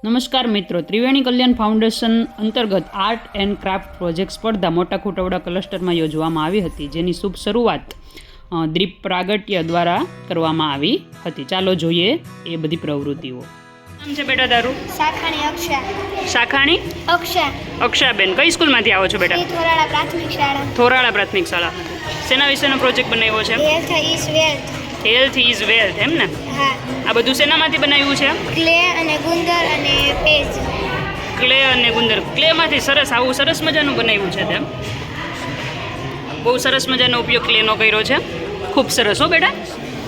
નમસ્કાર મિત્રો, ત્રિવેણી કલ્યાણ ફાઉન્ડેશન અંતર્ગત આર્ટ એન્ડ ક્રાફ્ટ પ્રોજેક્ટ સ્પર્ધા મોટા ખોટાવડા ક્લસ્ટરમાં યોજવામાં આવી હતી, જેની શુભ શરૂઆત દીપ પ્રાગટ્ય દ્વારા કરવામાં આવી હતી. ચાલો જોઈએ એ બધી પ્રવૃત્તિઓ. નામ છે બેટા તારું? શાખાણી અક્ષા. શાખાણી અક્ષા. અક્ષાબેન, કઈ સ્કૂલમાંથી આવો છો બેટા? થોરાળા પ્રાથમિક શાળા. થોરાળા પ્રાથમિક શાળા. શેના વિશેનો પ્રોજેક્ટ બનાવ્યો છે? Health is wealth. Health is wealth, એમ ને? હા. આ બધું શેનામાંથી બનાવ્યું છે? ક્લે અને ગુંદર અને પેજ. ક્લે અને ગુંદર. ક્લેમાંથી સરસ, આવું સરસ મજાનું બનાવ્યું છે તેમ. બહુ સરસ મજાનો ઉપયોગ ક્લેનો કર્યો છે. ખૂબ સરસ હો બેટા.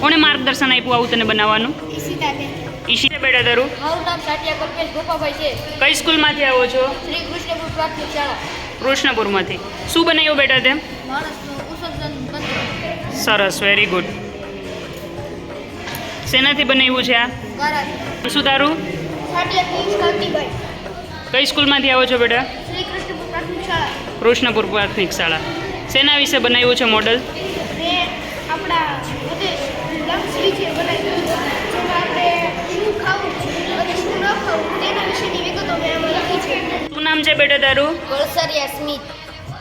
કોણે માર્ગદર્શન આપ્યું આવું તને બનાવવાનું? ઈશિતાબેન. ઈશિતા બેટા તારું? મારું નામ સાટિયા કલ્પેશ ગોપાભાઈ છે. કઈ સ્કૂલમાંથી આવો છો? શ્રી કૃષ્ણપુર પ્રાથમિક શાળા. કૃષ્ણપુરમાંથી. શું બનાવ્યું બેટા તેમ? માણસનું વિસર્જન બંધ. સરસ, વેરી ગુડ. શેનાથી બનાવ્યું છે આ? ગારાથી. શું તારું? સાટિયા પીયુષ કાંતિભાઈ. કઈ સ્કૂલમાંથી આવો છો બેટા? શ્રી કૃષ્ણપુર પ્રાથમિક શાળા. કૃષ્ણપુર પ્રાથમિક શાળા. શેના વિશે બનાવ્યું છે મોડલ? મેં આપણા પ્રદેશ લંગ્સ વિશે બનાવ્યું છે. જેમાં આપણે શું ખાવું અને શું ન ખાવું તેના વિશેની વિગતો મેં આમાં લખી છે. શું નામ છે બેટા તારું? વલસારિયા સ્મિત.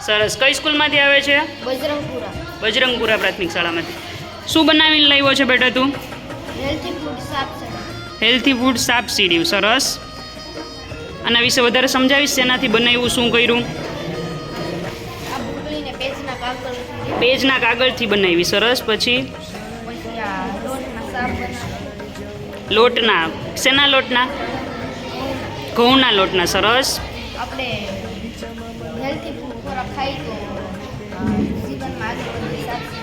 સરસ. કઈ સ્કૂલમાંથી આવે છે? બજરંગપુરા. બજરંગપુરા પ્રાથમિક શાળામાંથી. શું બનાવીને લાવ્યો છે બેટા તું? હેલ્થી ફૂડ સાફ છે. હેલ્થી ફૂડ સાપ સીડ્યું. સરસ. આના વિશે વધારે સમજાવીશ, શેનાથી બનાવ્યું, શું કર્યું? આ બુકલીને પેજના કાગળ પેજના કાગળથી બનાવી. સરસ. પછી પછી આ લોટના સાફ બનાવ્યા. લોટના. શેના લોટના? ઘઉંના લોટના. સરસ. આપણે હેલ્થી ફૂડ ખોરાક ખાઈ તો જીવનમાં આગળ વધી શકીએ.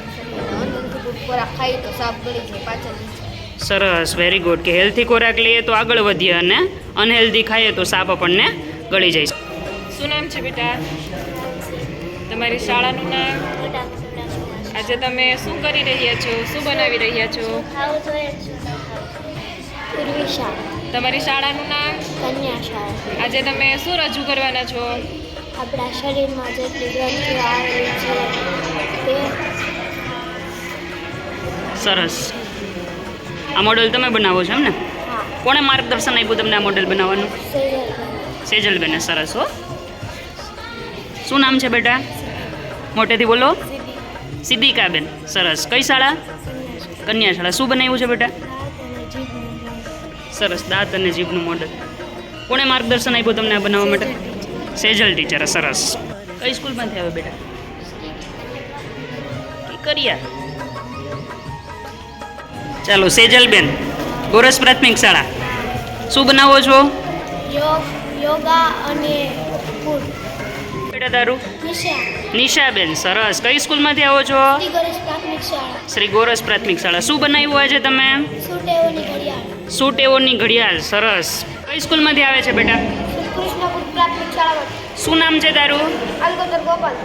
અનહેલ્થી ફૂડ ખોરાક ખાઈ તો સાફ ગળી જાય પાછળ નીચે. સરસ, વેરી ગુડ. કે હેલ્થી ખોરાક લઈએ તો આગળ વધીએ અને અનહેલ્ધી ખાઈએ તો સાપ આપણને ગળી જાય. શું નામ છે બેટા? તમારી શાળાનું નામ? આજે તમે શું કરી રહ્યા છો? શું બનાવી રહ્યા છો? ખાવું જોઈએ પૂર્વી શાળા. તમારી શાળાનું નામ? કન્યા શાળા. આજે તમે શું રજૂ કરવાના છો? આપણા શરીરમાં જેટલી ગ્રંથિઓ આવેલી છે તે સરસ. આ મોડલ તમે બનાવો છો એમ ને? હા કોણે માર્ગદર્શન આપ્યું તમને આ મોડલ બનાવવાનું? સેજલ સેજલબેને. સરસ હો. શું નામ છે બેટા? મોટેથી બોલો. સિદ્ધિકાબેન. સરસ. કઈ શાળા? કન્યા શાળા. શું બનાવ્યું છે બેટા? સરસ. દાંત અને જીભનું મોડલ. કોણે માર્ગદર્શન આપ્યું તમને આ બનાવવા માટે? સેજલ ટીચરે. સરસ. કઈ સ્કૂલમાંથી આવે બેટા? કરિયા. ચાલો, સેજલબેન, ગોરસ પ્રાથમિક શાળા. શું બનાવો છો? યોગા અને ફૂડ. બેટા તારું? નિશા. નિશાબેન. સરસ. કઈ સ્કૂલમાંથી આવો છો? શ્રી ગણેશ પ્રાથમિક શાળા. શ્રી ગોરસ પ્રાથમિક શાળા. શું બનાવ્યું આજે તમે? સુટેઓની ઘડિયાળ. સૂટેઓની ઘડિયાળ. સરસ. કઈ સ્કૂલમાંથી આવે છે બેટા? કૃષ્ણપુર પ્રાથમિક શાળા. શું નામ છે તારું? અલગોદર ગોપાલ.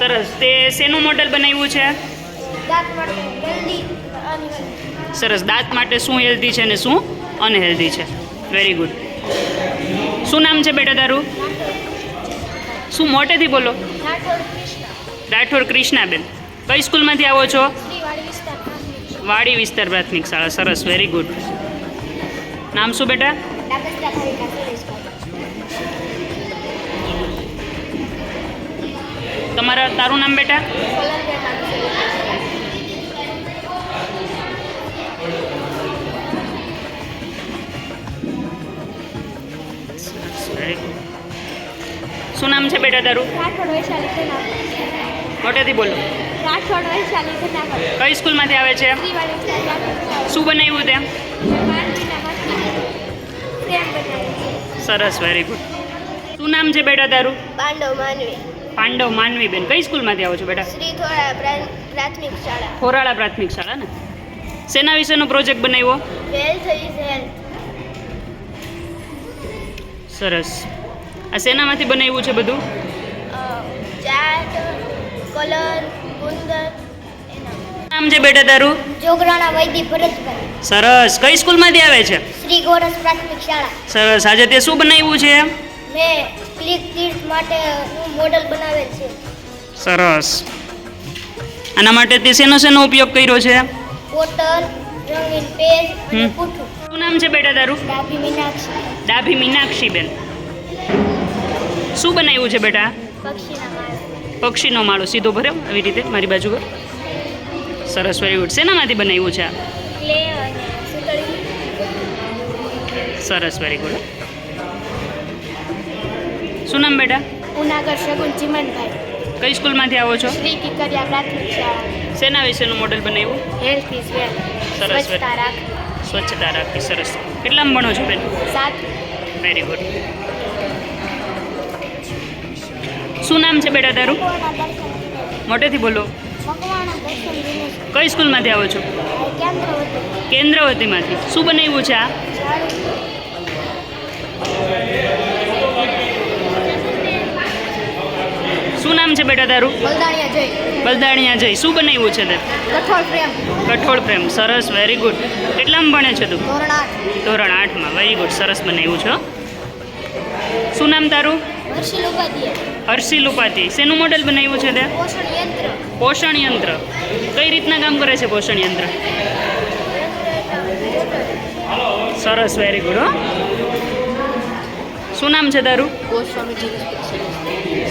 સરસ. તે શેનું મોડલ બનાવ્યું છે? દાંત માટે હેલ્ધી અને સરસ. દાંત માટે શું હેલ્ધી છે અને શું અનહેલ્ધી છે. Very good. શું નામ છે બેટા તારું? શું મોટેથી બોલો. રાઠોડ કૃષ્ણ. રાઠોડ કૃષ્ણાબેન. કઈ સ્કૂલમાંથી આવો છો? શ્રીવાડી વિસ્તાર પ્રાથમિક શાળા. વાડી વિસ્તાર પ્રાથમિક શાળા. સરસ, વેરી ગુડ. નામ શું બેટા? ડાબસ્તા ભાવિકા સુરેશભાઈ. તારું નામ બેટા? સોલંકી નામ વેરી ગુડ. શું નામ છે બેટા તારું? રાઠોડ વૈશાલી કન્યા. મોટેથી બોલો. રાઠોડ વૈશાલી કન્યા. કઈ સ્કૂલમાંથી આવે છે? શ્રીવાડી વિસ્તાર પ્રાથમિક શાળા. શું બનાવ્યું તેમ? માનવીના હાથની પ્રેમ બનાવી છે. સરસ, વેરી ગુડ. શું નામ છે બેટા તારું? પાંડવ માનવી. પાંડવ માનવીબેન. કઈ સ્કૂલમાંથી આવો છો બેટા? શ્રી થોડા પ્રાથમિક શાળા. થોરાળા પ્રાથમિક શાળા ને? શેના વિશેનો પ્રોજેક્ટ બનાવ્યો? Health is health. સરસ. આ શેનામાંથી બનાવ્યું છે બધું? ચાર્ટ, કલર, ગુંદર એના. નામ છે બેટા તારું? જોગરાણા વૈદી ભરતભાઈ. સરસ. કઈ સ્કૂલમાંથી આવે છે? શ્રી ગોરસ પ્રાથમિક શાળા. સરસ. આજે તે શું બનાવ્યું છે? મેં ક્લિક તીર્થ માટે મોડલ બનાવેલ છે. સરસ. આના માટે તે શેનો ઉપયોગ કર્યો છે? બોટલ, રંગીન પેજ અને હમ. પૂઠું. શું નામ છે બેટા તારું? ડાભી મીનાક્ષી. ડાભી મીનાક્ષીબેન. શું બનાવ્યું છે બેટા? પક્ષીના માળો. પક્ષીનો માળો સીધો ભર્યો આવી રીતે મારી બાજુ કર. સરસ, વેરી ગુડ. શેનામાંથી બનાવ્યું છે આ? ક્લે અને સુતળી. સરસ, વેરી ગુડ. શું નામ બેટા? ઉનાગર શગુન ચિમનભાઈ. કઈ સ્કૂલમાંથી આવો છો? શ્રી કિકરિયા પ્રાથમિક શાળા. શેના વિશેનું મોડેલ બનાવ્યું? Health is well. સરસ, સ્વચ્છતા રાખ. સ્વચ્છતા રાખી. સરસ. કેટલામાં ભણો છો બેન? 7. Very good. શું નામ છે બેટા તારું? મોટેથી બોલો. મકવાણા દર્શન દિનેશ. કઈ સ્કૂલમાંથી આવો છો? કેન્દ્રવતી. કેન્દ્રવતીમાંથી. શું બનાવ્યું છે આ? શું નામ છે બેટા તારું? બલદાણિયા જય. બલદાણિયા જય. શું બનાવ્યું છે તે? કઠોળ પ્રેમ. કઠોળ પ્રેમ. સરસ, વેરી ગુડ. કેટલામાં ભણે છે તું? ધોરણ 8. ધોરણ 8માં. Very good. સરસ બનાવ્યું છે. શું નામ તારું? હર્ષિલ ઉપાધ્યાય. હર્ષિલ ઉપાધ્યાય. શેનું મોડેલ બનાવ્યું છે તે? પોષણ યંત્ર. પોષણ યંત્ર. કઈ રીતના કામ કરે છે પોષણ યંત્ર? સરસ, વેરી ગુડ. હો. શું નામ છે તારું? ગોસ્વામી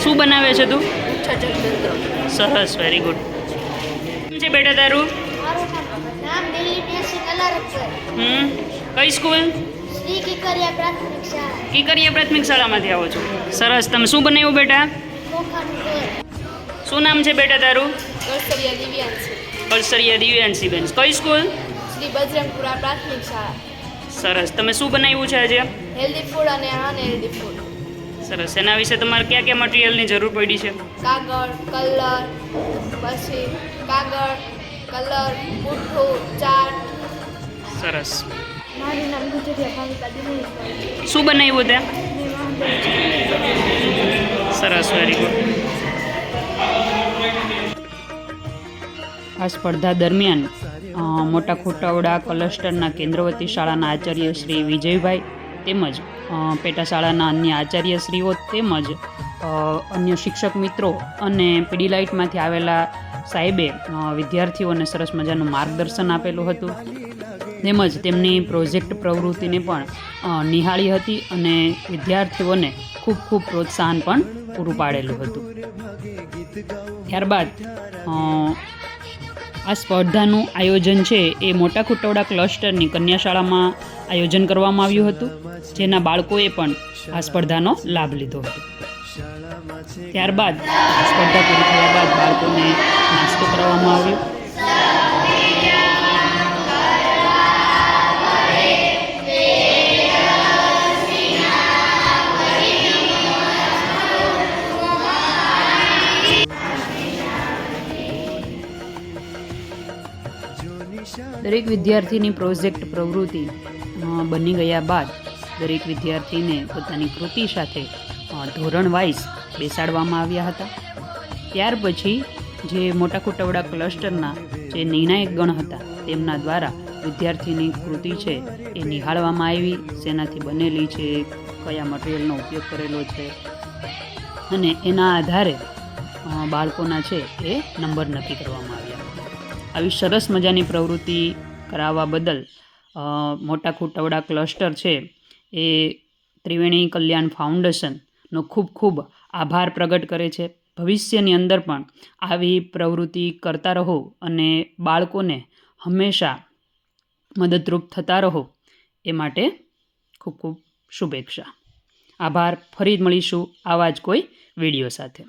શું બનાવે છે તું? યંત્ર. સરસ, વેરી ગુડ. શું છે બેટા તારું? મારું નામ દિલીપ યાસીન અલારકર. કઈ સ્કૂલ? શ્રી કિકરિયા પ્રાથમિક શાળા. કીકરિયા પ્રાથમિક શાળામાંથી આવો છો. સરસ. તમે શું બનાવ્યું બેટા? ખોખાનું ઘર. શું નામ છે બેટા તારું? કળસરિયા દિવ્યાંશી. કળસરિયા દિવ્યાંશીબેન. કઈ સ્કૂલ? શ્રી બજરંગપુરા પ્રાથમિક શાળા. સરસ. તમે શું બનાવ્યું છે આજે? હેલ્ધી ફૂડ અને અનહેલ્ધી ફૂડ. સરસ. એના વિશે તમારે કયા કયા મટીરિયલની જરૂર પડી છે? કાગળ, કલર, પછી કાગળ, કલર, પુઠ્ઠું, ચાર્ટ. સરસ. મારું નામ ગુજરિયા ભાવિકા દિનેશભાઈ. શું બનાવ્યું તે? સરસ, વેરી ગુડ. આ સ્પર્ધા દરમિયાન મોટા ખોટાવડા ક્લસ્ટરના કેન્દ્રવતી શાળાના આચાર્ય શ્રી વિજયભાઈ તેમજ પેટા શાળાના અન્ય આચાર્યશ્રીઓ તેમજ અન્ય શિક્ષક મિત્રો અને પીડીલાઇટમાંથી આવેલા સાહેબે વિદ્યાર્થીઓને સરસ મજાનું માર્ગદર્શન આપેલું હતું તેમજ તેમની પ્રોજેક્ટ પ્રવૃત્તિને પણ નિહાળી હતી અને વિદ્યાર્થીઓને ખૂબ ખૂબ પ્રોત્સાહન પણ પૂરું પાડેલું હતું. ત્યારબાદ આ સ્પર્ધાનું આયોજન છે એ મોટા ખોટાવડા ક્લસ્ટરની કન્યા શાળામાં આયોજન કરવામાં આવ્યું હતું, જેના બાળકોએ પણ આ સ્પર્ધાનો લાભ લીધો હતો. ત્યારબાદ સ્પર્ધા પૂરી થયા બાદ બાળકોને નાસ્તો કરાવવામાં આવ્યો. દરેક વિદ્યાર્થીની પ્રોજેક્ટ પ્રવૃત્તિ બની ગયા બાદ દરેક વિદ્યાર્થીને પોતાની કૃતિ સાથે ધોરણ વાઇઝ બેસાડવામાં આવ્યા હતા. ત્યાર પછી જે મોટા ખોટાવડા ક્લસ્ટરના જે નિર્ણાયક ગણ હતા તેમના દ્વારા વિદ્યાર્થીની કૃતિ છે એ નિહાળવામાં આવી, શેનાથી બનેલી છે, કયા મટીરિયલનો ઉપયોગ કરેલો છે અને એના આધારે બાળકોના છે એ નંબર નક્કી કરવામાં આવ્યા. આવી સરસ મજાની પ્રવૃત્તિ કરાવવા બદલ મોટા ખોટાવડા ક્લસ્ટર છે એ ત્રિવેણી કલ્યાણ ફાઉન્ડેશનનો ખૂબ ખૂબ આભાર પ્રગટ કરે છે. ભવિષ્યની અંદર પણ આવી પ્રવૃત્તિ કરતા રહો અને બાળકોને હંમેશા મદદરૂપ થતા રહો એ માટે ખૂબ ખૂબ શુભેચ્છા. આભાર. ફરી મળીશું આવા જ કોઈ વિડીયો સાથે.